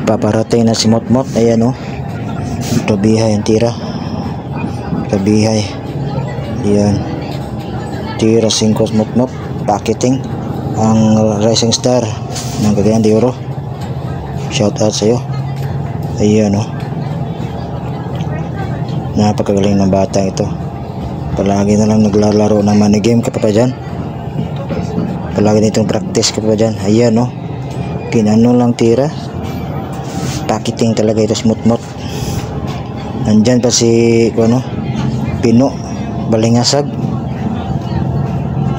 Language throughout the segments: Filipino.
Paparating na si Motmot. Ayan o. Kabihay ang tira. Kabihay. Ayan. Tira 5 Motmot. Packaging. Ang Rising Star ng Cagayan de Oro. Shout out sa iyo. Ayan o. Napakagaling ng bata ito. Palagi na lang naglalaro ng money game kapag dyan. Palagi nitong practice kapag dyan. Ayan o. Kinano lang tira. Packaging talaga ito smooth. Nandyan pa si Pino Balingasag.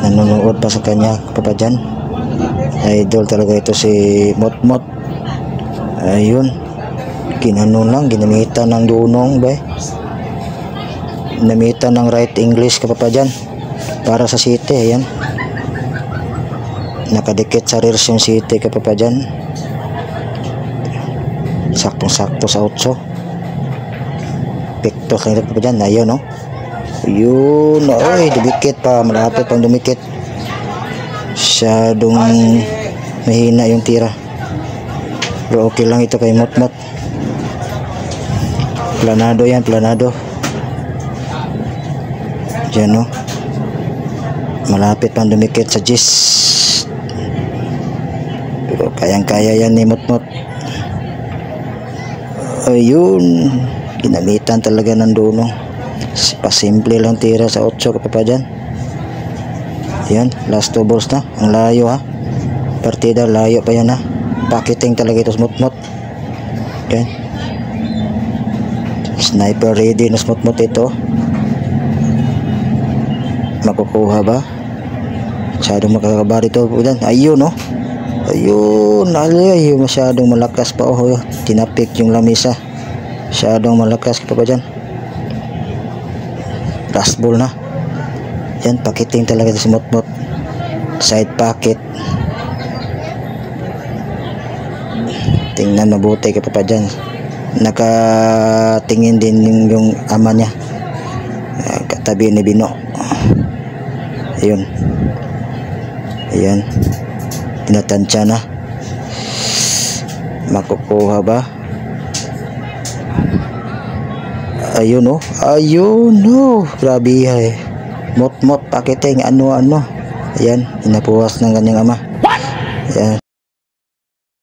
Nanonood pa sa kanya kapag dyan. Idol talaga ito si Motmot. Ayun. Kinano lang. Ginamitan ng dunong ba? Ginamitan ng right English kapag dyan. Para sa city. Ayan. Nakadikit sa rears yung city kapag dyan. Saktong-sakto sa 8. Pictos lang ito kapag dyan. Ayun no. Ayun. Ay, dumikit pa. Malapit pang dumikit. Masyadong mahina yung tira. Pero okay lang ito kay Motmot. Planado yan. Planado. Diyan no. Malapit pang dumikit sa gis. Pero kayang-kaya yan ni Motmot. Ayun. Ginamitan talaga ng dunong. Pasimple lang tira sa 8 kapag dyan. Yan, last 2 balls na. Ang layo ha. Partida, layo pa yan ha. Packaging talaga ito Motmot. Yan. Sniper ready na Motmot ito. Makukuha ba? Masyadong makakabar ito. Ayun no. Ayun. Ay, masyadong malakas pa. Tinapik yung lamisa. Masyadong malakas kapag dyan. Last ball na. Yan, packaging talaga si Motmot. Side pocket. Tingnan mabuti kapag dyan. Nakatingin din yung ama niya. Katabi ni Bino. Ayun. Ayan. Tinatansya na. Makukuha ba? Ayun no. Ayun no. Grabe eh. Motmot packaging ano. Ayan. Inapuwas ng kanyang ama. Ayan.